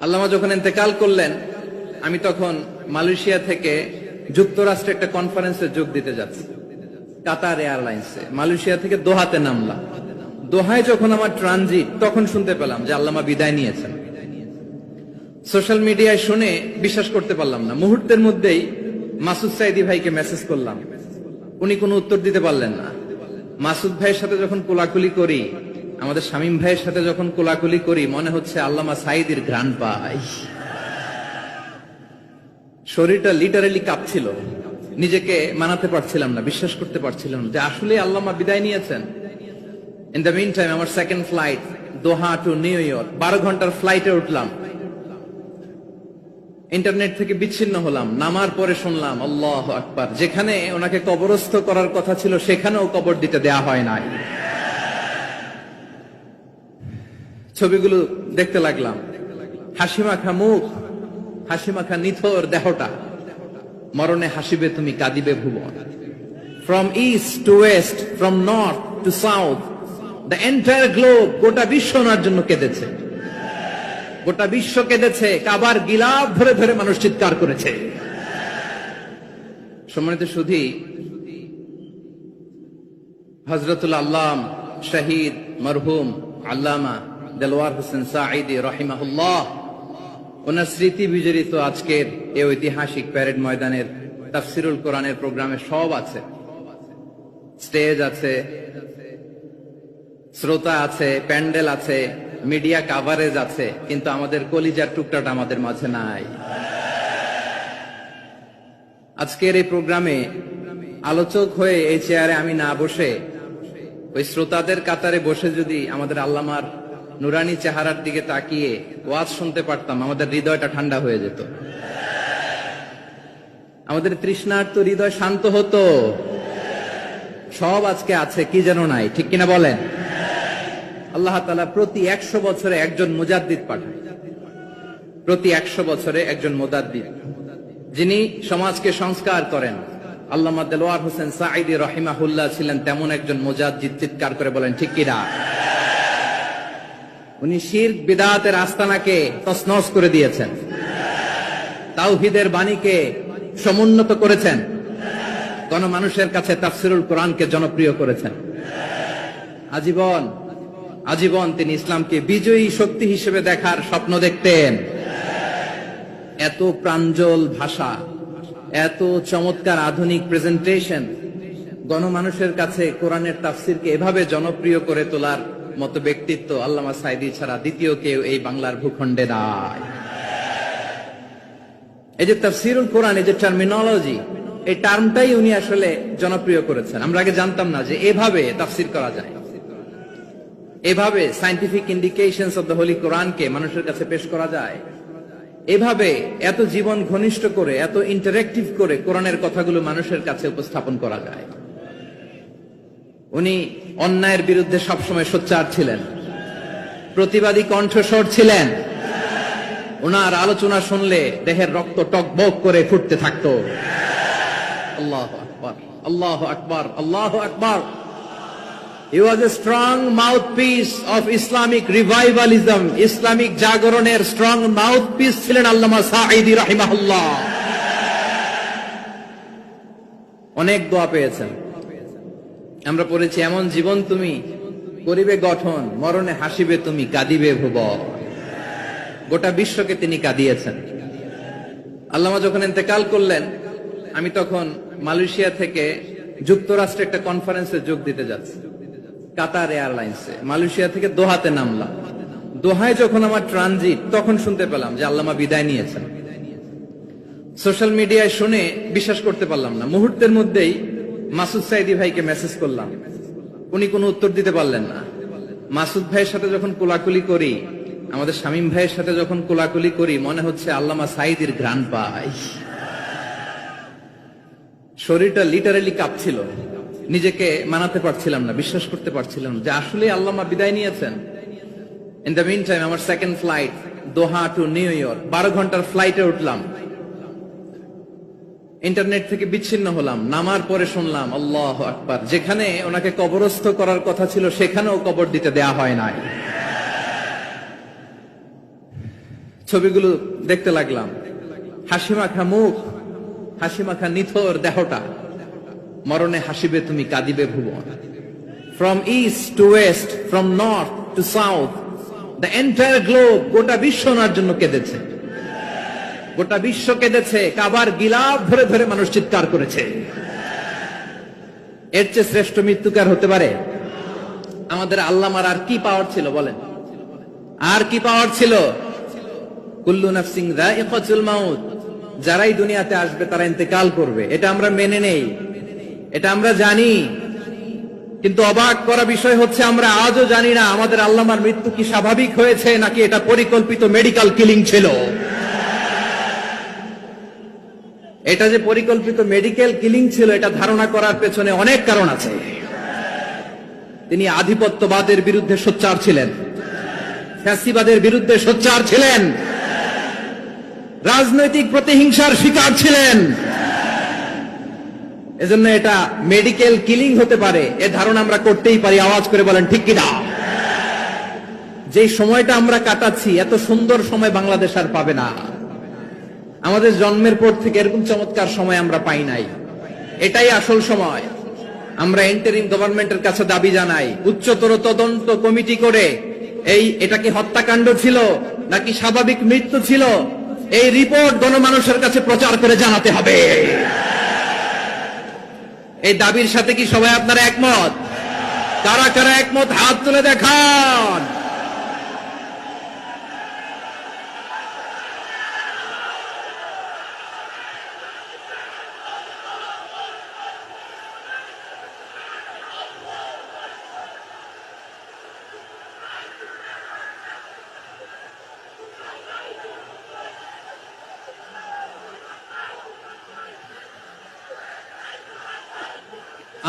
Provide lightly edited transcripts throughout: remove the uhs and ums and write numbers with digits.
আল্লামা যখন ইন্তেকাল করলেন, আমি তখন মালয়েশিয়া থেকে যুক্তরাষ্ট্রে একটা কনফারেন্সে যোগ দিতে যাচ্ছি, কাতার এয়ারলাইন্সে। মালয়েশিয়া থেকে দোহাতে নামলাম। দোহায় যখন আমার ট্রানজিট, তখন শুনতে পেলাম যে আল্লামা বিদায় নিয়েছেন। সোশ্যাল মিডিয়ায় শুনে বিশ্বাস করতে পারলাম না। মুহূর্তের মধ্যেই মাসুদ সাইদি ভাইকে মেসেজ করলাম, উনি কোনো উত্তর দিতে পারলেন না। মাসুদ ভাইয়ের সাথে যখন কোলাকুলি করি, আমাদের শামীম ভাইয়ের সাথে যখন কোলাকুলি করি, মনে হচ্ছে আল্লামা সাইদির ঘ্রাণ পাই। শরীরটা লিটারালি কাঁপছিল, নিজেকে মানাতে পারছিলাম না, বিশ্বাস করতে পারছিলাম না যে আসলে আল্লামা বিদায় নিয়েছেন। ইন দ্য মিন টাইম আমার সেকেন্ড ফ্লাইট দোহা টু নিউ ইয়র্ক, 12 ঘন্টার ফ্লাইটে উঠলাম। ইন্টারনেট থেকে বিচ্ছিন্ন হলাম। নামার পরে শুনলাম আল্লাহু আকবার, যেখানে ওনাকে কবরস্থ করার কথা ছিল সেখানেও কবর দিতে দেয়া হয় নাই। ছবিগুলো দেখতে লাগলাম, হাসিমাখা মুখ, হাসিমাখা নিথর দেহটা, মরণে হাসিবে তুমি কাঁদিবে ভুবন। From east to west, from north to south, the entire globe, গোটা বিশ্ব ওনার জন্য কেঁদেছে, গোটা বিশ্ব কেঁদেছে। কাবার গিলাফ ধরে ধরে মানুষ চিৎকার করেছে। সম্মানিত সুধী, হযরতুল আল্লাম শহীদ মরহুম আল্লামা দেলওয়ার হোসেন সাঈদী রাহিমাহুল্লাহ, ওনার স্মৃতি বিজড়িত আজকের এই ঐতিহাসিক প্যারেড ময়দানের তাফসিরুল কোরআনের প্রোগ্রামে সব আছে। স্টেজ আছে, শ্রোতা আছে, প্যান্ডেল আছে, মিডিয়া কাভারেজ আছে, কিন্তু আমাদের কলিজার টুকটাটা আমাদের মাঝে নাই। আজকের এই প্রোগ্রামে আলোচক হয়ে এই চেয়ারে আমি না বসে ওই শ্রোতাদের কাতারে বসে যদি আমাদের আল্লামার নুরানি চেহারার দিকে তাকিয়ে ওয়াজ শুনতে পারতাম, আমাদের হৃদয়টা ঠান্ডা হয়ে যেত, আমাদের তৃষ্ণার্ত হৃদয় শান্ত হতো। সব আজকে আছে, কি যেন নাই, ঠিক কিনা বলেন? আল্লাহ তাআলা প্রতি 100 বছরে একজন মুজাদ্দিদ পাঠান, প্রতি 100 বছরে একজন মুজাদ্দিদ, যিনি সমাজকে সংস্কার করেন। আল্লামা দেলওয়ার হোসেন সাঈদী রাহিমাহুল্লাহ ছিলেন তেমন একজন মুজাদ্দিদ। চিৎকার করে বলেন ঠিক কিনা? উনি শিরক বিদআতের আস্তানাকে তছনছ করে দিয়েছেন, তাওহীদের বাণীকে সমুন্নত করেছেন, গণমানুষের কাছে তাফসিরুল কোরআনকে জনপ্রিয় করেছেন। আজীবন আজীবন তিনি ইসলামকে বিজয়ী শক্তি হিসেবে দেখার স্বপ্ন দেখতেন। এত প্রাঞ্জল ভাষা, এত চমৎকার আধুনিক প্রেজেন্টেশন, গণমানুষের কাছে কোরআনের তাফসিরকে এভাবে জনপ্রিয় করে তোলার মতো ব্যক্তিত্ব আল্লামা সাঈদী ছাড়া দ্বিতীয় কেউ এই বাংলার ভূখণ্ডে নাই। এই যে তাফসিরুল কোরআন, এই যে টার্মিনোলজি, এই টার্মটাই উনি আসলে জনপ্রিয় করেছেন। আমরা আগে জানতাম না যে এভাবে তাফসির করা যায়, এভাবে scientific indications of the Holi কোরআনকে মানুষের কাছে পেশ করা যায়, এভাবে এত জীবন ঘনিষ্ঠ করে, এত ইন্টারেক্টিভ করে কোরআনের কথাগুলো মানুষের কাছে উপস্থাপন করা যায়। উনি অন্যায়ের বিরুদ্ধে সবসময় সোচ্চার ছিলেন, প্রতিবাদী কণ্ঠস্বর ছিলেন। ওনার আলোচনা শুনলে দেহের রক্ত টকবক করে ফুটতে থাকতো। আল্লাহু আকবার, আল্লাহু আকবার, আল্লাহু আকবার। He was a strong mouthpiece of Islamic revivalism. Islamic জাগরণের স্ট্রং মাউথপিস ছিলেন আল্লামা সাঈদী রাহিমাহুল্লাহ। অনেক দোয়া পেয়েছেন, আমরা পড়েছি, এমন জীবন তুমি করিবে গঠন, মরণে হাসিবে তুমি কাঁদিবে ভুবন। গোটা বিশ্বকে তিনি কাঁদিয়েছেন। আল্লামা যখন ইন্তেকাল করলেন, আমি তখন মালয়েশিয়া থেকে যুক্তরাষ্ট্রে একটা কনফারেন্সে যোগ দিতে যাচ্ছি, কাতার এয়ারলাইন্সে। মালয়েশিয়া থেকে দোহাতে নামলাম। দোহায় যখন আমার ট্রানজিট, তখন শুনতে পেলাম যে আল্লামা বিদায় নিয়েছেন। সোশ্যাল মিডিয়ায় শুনে বিশ্বাস করতে পারলাম না। মুহূর্তের মধ্যেই মাসুদ সাইদি ভাইকে মেসেজ করলাম, উনি কোনো উত্তর দিতে পারলেন না। মাসুদ ভাইয়ের সাথে যখন কোলাকুলি করি, আমাদের শামীম ভাইয়ের সাথে যখন কোলাকুলি করি, মনে হচ্ছে আল্লামা সাইদির ঘ্রাণ পাই। শরীরটা লিটারালি কাঁপছিল, নিজেকে মানাতে পারছিলাম না, বিশ্বাস করতে পারছিলাম না যে আসলে আল্লামা বিদায় নিয়েছেন। ইন দ্য মিন টাইম আমার সেকেন্ড ফ্লাইট দোহা টু নিউ ইয়র্ক, 12 ঘন্টার ফ্লাইটে উঠলাম। ইন্টারনেট থেকে বিচ্ছিন্ন হলাম। নামার পরে শুনলাম আল্লাহু আকবার, যেখানে ওনাকে কবরস্থ করার কথা ছিল সেখানেও কবর দিতে দেয়া হয় নাই। ছবিগুলো দেখতে লাগলাম। হাসি মাখা মুখ, হাসি মাখা নিথর দেহটা, মরণে হাসিবে তুমি কাঁদিবে ভুবন। From east to west, from north to south, the entire globe, গোটা বিশ্ব ওনার জন্য কেঁদেছে, গোটা বিশ্ব কেঁদেছে। কাবার গিলাফ ধরে ধরে মানুষ চিৎকার করেছে। এর চেয়ে শ্রেষ্ঠ মৃত্যুকার হতে পারে? আমাদের আল্লামার আর কি পাওয়ার ছিল বলেন? আর কি পাওয়ার ছিল? কুল্লু নাফসিন যায়িকাতুল মাউত, যারাই দুনিয়াতে আসবে তারা ইন্তেকাল করবে, এটা আমরা মেনে নেই, এটা আমরা জানি। কিন্তু অবাক করা বিষয় হচ্ছে আমরা আজও জানি না আমাদের আল্লামার মৃত্যু কি স্বাভাবিক হয়েছে নাকি এটা পরিকল্পিত মেডিকেল কিলিং ছিল। এটা যে পরিকল্পিত মেডিকেল কিলিং ছিল এটা ধারণা করার পেছনে অনেক কারণ আছে। তিনি আধিপত্যবাদের বিরুদ্ধে সোচ্চার ছিলেন, ফ্যাসিবাদের বিরুদ্ধে সোচ্চার ছিলেন, রাজনৈতিক প্রতিহিংসার শিকার ছিলেন। এজন্য এটা মেডিকেল কিলিং হতে পারে এ ধারণা আমরা করতেই পারি। আওয়াজ করে বলেন ঠিক কিনা? যে সময়টা আমরা কাটাচ্ছি এত সুন্দর সময় বাংলাদেশ আর পাবে না। আমাদের জন্মের পর থেকে এরকম চমৎকার সময় আমরা পাই নাই। এটাই আসল সময়। আমরা ইন্টারিম গভর্নমেন্টের কাছে দাবি জানাই, উচ্চতর তদন্ত কমিটি করে এটা কি হত্যাকাণ্ড ছিল নাকি স্বাভাবিক মৃত্যু ছিল, এই রিপোর্ট গণমানুষের কাছে প্রচার করে জানাতে হবে। এই দাবির সাথে কি সবাই আপনারা একমত? কারা কারা একমত হাত তুলে দেখান।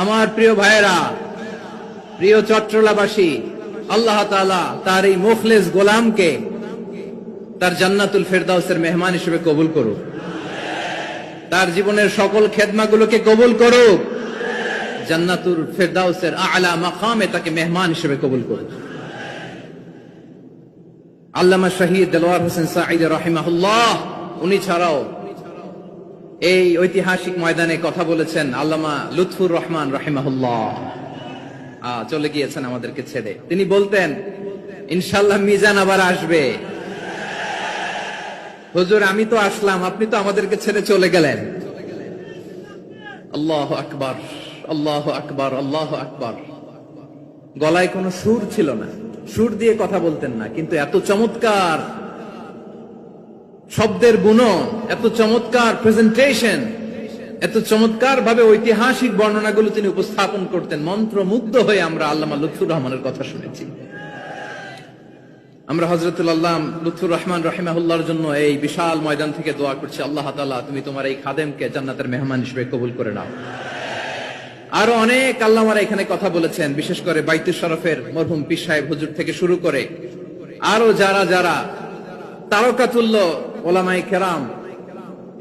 আমার প্রিয় ভাইয়েরা, প্রিয় চট্টলাবাসী, আল্লাহ তাআলা তার এই মুখলেস গোলামকে তার জান্নাতুল ফেরদাউসের মেহমান হিসেবে কবুল করুক, তার জীবনের সকল খেদমাগুলোকে কবুল করুক, জান্নাতুল ফেরদাউসের আলা মাকামে তাকে মেহমান হিসেবে কবুল করুক। আল্লামা শহীদ দেলোয়ার হোসেন সাঈদী রাহিমাহুল্লাহ, উনি ছাড়াও এই ঐতিহাসিক ময়দানে কথা বলেছেন আল্লামা লুৎফুর রহমান রাহিমাহুল্লাহ। চলে গিয়েছেন আমাদেরকে ছেড়ে। তিনি বলতেন, ইনশাআল্লাহ মিজান আবার আসবে। হুজুর আমি তো আসলাম, আপনি তো আমাদেরকে ছেড়ে চলে গেলেন। আল্লাহু আকবার, আল্লাহু আকবার, আল্লাহু আকবার। গলায় কোনো সুর ছিল না, সুর দিয়ে কথা বলতেন না, কিন্তু এত চমৎকার শব্দের গুণন, এত চমৎকার প্রেজেন্টেশন, এত চমৎকার ভাবে ঐতিহাসিক বর্ণনাগুলো তিনি উপস্থাপন করতেন। মন্ত্রমুগ্ধ হয়ে আমরা আল্লামা লুৎফুর রহমানের কথা শুনেছি। আমরা হযরতুল আল্লাম লুৎফুর রহমান রাহিমাহুল্লাহর জন্য এই বিশাল ময়দান থেকে দোয়া করছি, আল্লাহ তাআলা তুমি তোমার এই খাদেমকে জান্নাতের মেহমান হিসেবে কবুল করে নাও। আরো অনেক আল্লামারা এখানে কথা বলেছেন, বিশেষ করে বাইতুল শরফের মরহুম পীর সাহেব হুজুর থেকে শুরু করে আরো যারা যারা তারকাতুল্য ওলামায়ে কেরাম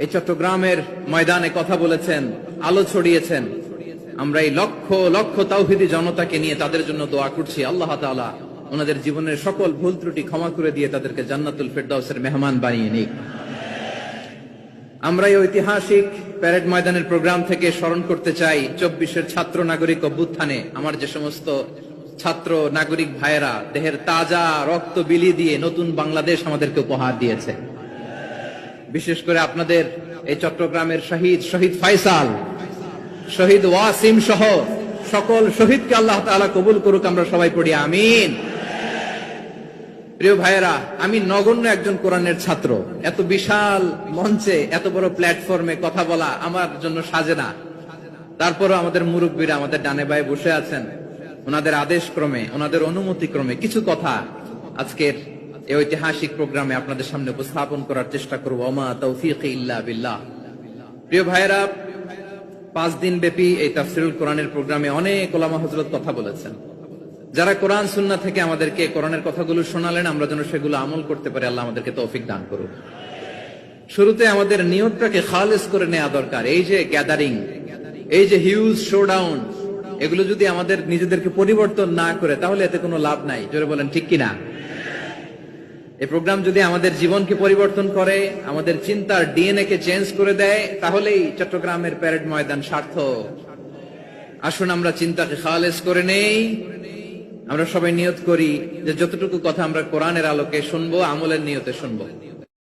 এই চট্টগ্রামের ময়দানে কথা বলেছেন, আলো ছড়িয়েছেন। আমরা এই লক্ষ লক্ষ তাওহীদি জনতাকে নিয়ে তাদের জন্য দোয়া করছি, আল্লাহ তাআলা ওনাদের জীবনের সকল ভুল ত্রুটি ক্ষমা করে দিয়ে তাদেরকে জান্নাতুল ফেরদাউসের মেহমান বানিয়ে নিক। আমরা এই ঐতিহাসিক প্যারেড ময়দানের প্রোগ্রাম থেকে স্মরণ করতে চাই 24-এর ছাত্র নাগরিক অভ্যুত্থানে আমার যে সমস্ত ছাত্র নাগরিক ভাইয়েরা দেহের তাজা রক্ত বিলি দিয়ে নতুন বাংলাদেশ আমাদেরকে উপহার দিয়েছে। বিশেষ করে আপনাদের এই চট্টগ্রামের শহীদ ফাইসাল, শহীদ ওয়াসিম সহ সকল শহীদকে আল্লাহ তাআলা কবুল করুক। আমরা সবাই পড়ি আমিন। প্রিয় ভাইয়েরা, আমি নগণ্য একজন কোরআনের ছাত্র, এত বিশাল মঞ্চে এত বড় প্ল্যাটফর্মে কথা বলা আমার জন্য সাজে না। তারপরও আমাদের মুরব্বীরা আমাদের ডানে বায়ে বসে আছেন, ওনাদের আদেশ ক্রমে, ওনাদের অনুমতি ক্রমে কিছু কথা আজকের এই ঐতিহাসিক প্রোগ্রামে আপনাদের সামনে উপস্থাপন করার চেষ্টা করব। ওমা তাওফীকি ইল্লা বিল্লাহ। প্রিয় ভাইয়েরা, 5 দিন ব্যাপী এই তাফসীরুল কোরআনের প্রোগ্রামে অনেক ওলামা হযরত কথা বলেছেন। যারা কোরআন সুন্নাহ থেকে আমাদেরকে কোরআনের কথাগুলো শোনালেন, আমরা যেন সেগুলো আমল করতে পারি, আল্লাহ আমাদেরকে তৌফিক দান করুন। শুরুতে আমাদের নিয়তটাকে খালেস করে নেওয়া দরকার। এই যে গ্যাদারিং, এই যে হিউজ শোডাউন, এগুলো যদি আমাদের নিজেদেরকে পরিবর্তন না করে তাহলে এতে কোনো লাভ নাই। জোরে বলেন ঠিক কিনা? এই প্রোগ্রাম যদি আমাদের জীবনকে পরিবর্তন করে, আমাদের চিন্তার ডিএনএ কে চেঞ্জ করে দেয়, তাহলেই চট্টগ্রামের প্যারেড ময়দান সার্থক। আসুন আমরা চিন্তাকে খালেস করে নেই। আমরা সবাই নিয়ত করি যে যতটুকু কথা আমরা কোরআনের আলোকে শুনবো, আমলের নিয়তে শুনবো।